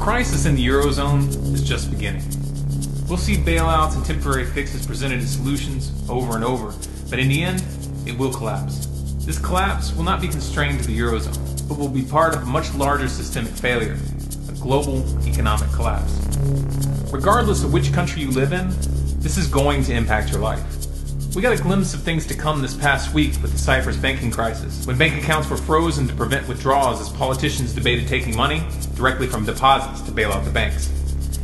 crisis in the Eurozone is just beginning. We'll see bailouts and temporary fixes presented as solutions over and over, but in the end, it will collapse. This collapse will not be constrained to the Eurozone, but will be part of a much larger systemic failure, a global economic collapse. Regardless of which country you live in, this is going to impact your life. We got a glimpse of things to come this past week with the Cyprus banking crisis, when bank accounts were frozen to prevent withdrawals as politicians debated taking money directly from deposits to bail out the banks.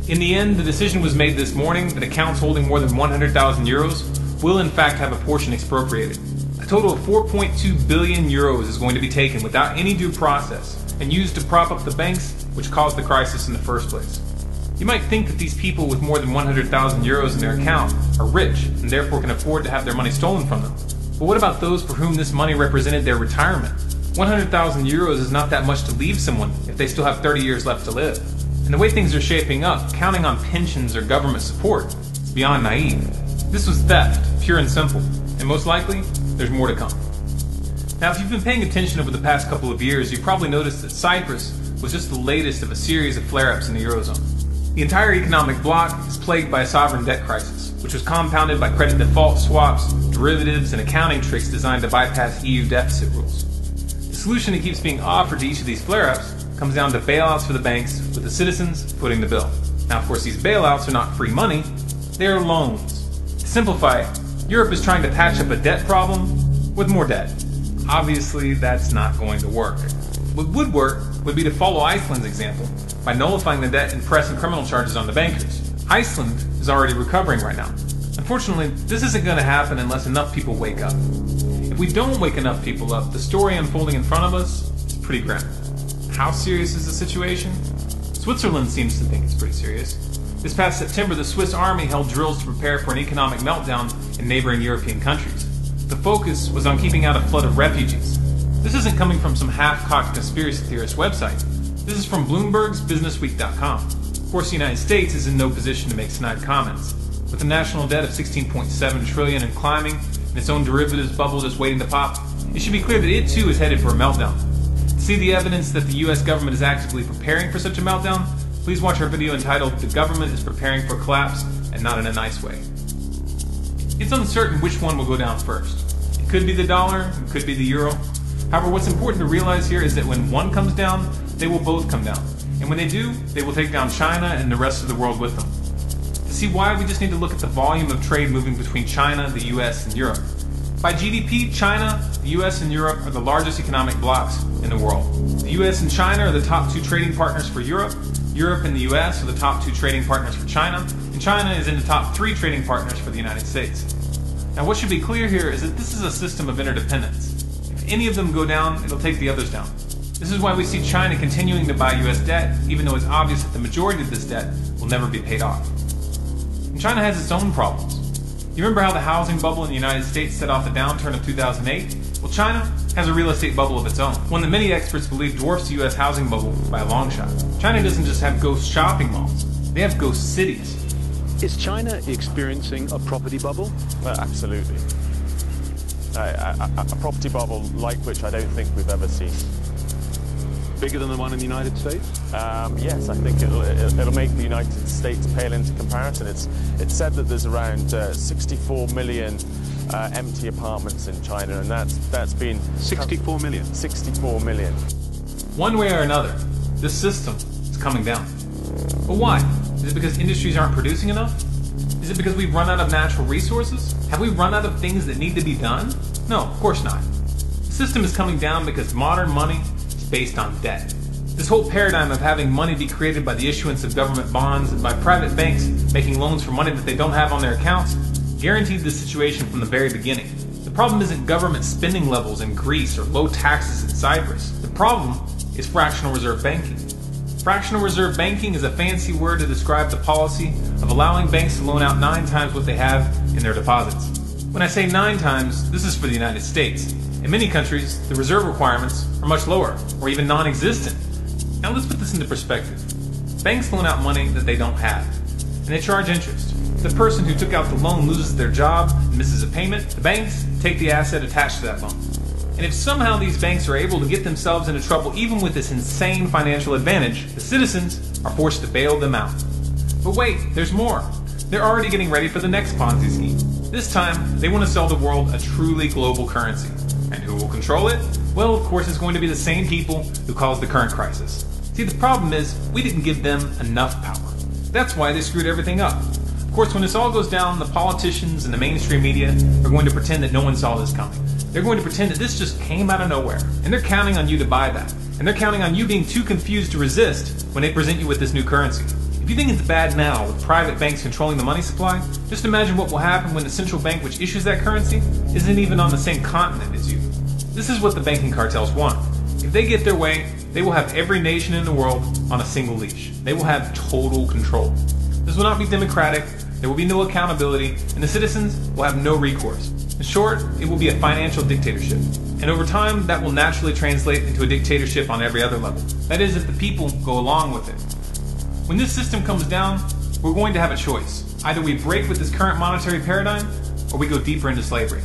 In the end, the decision was made this morning that accounts holding more than 100,000 euros will in fact have a portion expropriated. A total of 4.2 billion euros is going to be taken without any due process and used to prop up the banks which caused the crisis in the first place. You might think that these people with more than 100,000 euros in their account are rich and therefore can afford to have their money stolen from them. But what about those for whom this money represented their retirement? 100,000 euros is not that much to leave someone if they still have 30 years left to live. And the way things are shaping up, counting on pensions or government support is beyond naive. This was theft, pure and simple, and most likely, there's more to come. Now, if you've been paying attention over the past couple of years, you've probably noticed that Cyprus was just the latest of a series of flare-ups in the Eurozone. The entire economic bloc is plagued by a sovereign debt crisis, which was compounded by credit default swaps, derivatives, and accounting tricks designed to bypass EU deficit rules. The solution that keeps being offered to each of these flare-ups comes down to bailouts for the banks, with the citizens footing the bill. Now, of course, these bailouts are not free money, they are loans. To simplify it, Europe is trying to patch up a debt problem with more debt. Obviously, that's not going to work. What would work would be to follow Iceland's example by nullifying the debt and pressing criminal charges on the bankers. Iceland is already recovering right now. Unfortunately, this isn't going to happen unless enough people wake up. If we don't wake enough people up, the story unfolding in front of us is pretty grim. How serious is the situation? Switzerland seems to think it's pretty serious. This past September, the Swiss army held drills to prepare for an economic meltdown in neighboring European countries. The focus was on keeping out a flood of refugees. This isn't coming from some half-cocked conspiracy theorist website. This is from Bloomberg's BusinessWeek.com. Of course, the United States is in no position to make snide comments. With a national debt of $16.7 trillion and climbing, and its own derivatives bubble just waiting to pop, it should be clear that it too is headed for a meltdown. To see the evidence that the US government is actively preparing for such a meltdown, please watch our video entitled "The Government is Preparing for Collapse, and Not in a Nice Way." It's uncertain which one will go down first. It could be the dollar, it could be the euro. However, what's important to realize here is that when one comes down, they will both come down. And when they do, they will take down China and the rest of the world with them. To see why, we just need to look at the volume of trade moving between China, the US, and Europe. By GDP, China, the US, and Europe are the largest economic blocs in the world. The US and China are the top two trading partners for Europe. Europe and the US are the top two trading partners for China. And China is in the top three trading partners for the United States. Now, what should be clear here is that this is a system of interdependence. If any of them go down, it'll take the others down. This is why we see China continuing to buy US debt, even though it's obvious that the majority of this debt will never be paid off. And China has its own problems. You remember how the housing bubble in the United States set off the downturn of 2008? Well, China has a real estate bubble of its own, one that many experts believe dwarfs the US housing bubble by a long shot. China doesn't just have ghost shopping malls, they have ghost cities. Is China experiencing a property bubble? Well, absolutely. A property bubble like which I don't think we've ever seen. Bigger than the one in the United States? Yes, I think it'll make the United States pale into comparison. It's said that there's around 64 million empty apartments in China, and that's been 64 million. 64 million. One way or another, this system is coming down. But why? Is it because industries aren't producing enough? Is it because we've run out of natural resources? Have we run out of things that need to be done? No, of course not. The system is coming down because modern money is based on debt. This whole paradigm of having money be created by the issuance of government bonds and by private banks making loans for money that they don't have on their accounts guaranteed this situation from the very beginning. The problem isn't government spending levels in Greece or low taxes in Cyprus. The problem is fractional reserve banking. Fractional reserve banking is a fancy word to describe the policy of allowing banks to loan out 9 times what they have in their deposits. When I say 9 times, this is for the United States. In many countries, the reserve requirements are much lower, or even non-existent. Now let's put this into perspective. Banks loan out money that they don't have, and they charge interest. If the person who took out the loan loses their job and misses a payment, the banks take the asset attached to that loan. And if somehow these banks are able to get themselves into trouble even with this insane financial advantage, the citizens are forced to bail them out. But wait, there's more. They're already getting ready for the next Ponzi scheme. This time, they want to sell the world a truly global currency. And who will control it? Well, of course, it's going to be the same people who caused the current crisis. See, the problem is, we didn't give them enough power. That's why they screwed everything up. Of course, when this all goes down, the politicians and the mainstream media are going to pretend that no one saw this coming. They're going to pretend that this just came out of nowhere. And they're counting on you to buy that. And they're counting on you being too confused to resist when they present you with this new currency. If you think it's bad now with private banks controlling the money supply, just imagine what will happen when the central bank which issues that currency isn't even on the same continent as you. This is what the banking cartels want. If they get their way, they will have every nation in the world on a single leash. They will have total control. This will not be democratic, there will be no accountability, and the citizens will have no recourse. In short, it will be a financial dictatorship. And over time, that will naturally translate into a dictatorship on every other level. That is, if the people go along with it. When this system comes down, we're going to have a choice. Either we break with this current monetary paradigm, or we go deeper into slavery.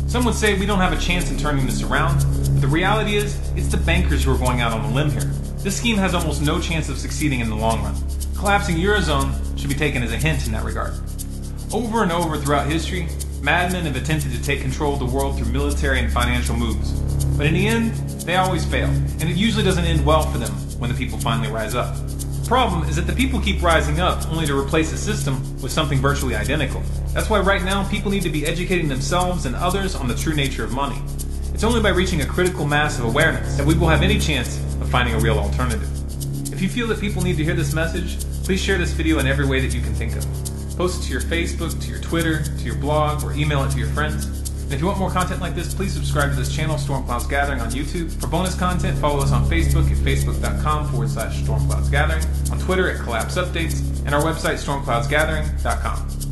Some would say we don't have a chance in turning this around, but the reality is, it's the bankers who are going out on a limb here. This scheme has almost no chance of succeeding in the long run. Collapsing Eurozone should be taken as a hint in that regard. Over and over throughout history, madmen have attempted to take control of the world through military and financial moves. But in the end, they always fail, and it usually doesn't end well for them when the people finally rise up. The problem is that the people keep rising up only to replace the system with something virtually identical. That's why right now people need to be educating themselves and others on the true nature of money. It's only by reaching a critical mass of awareness that we will have any chance of finding a real alternative. If you feel that people need to hear this message, please share this video in every way that you can think of. Post it to your Facebook, to your Twitter, to your blog, or email it to your friends. And if you want more content like this, please subscribe to this channel, Storm Clouds Gathering, on YouTube. For bonus content, follow us on Facebook at facebook.com/StormCloudsGathering, on Twitter at Collapse Updates, and our website, stormcloudsgathering.com.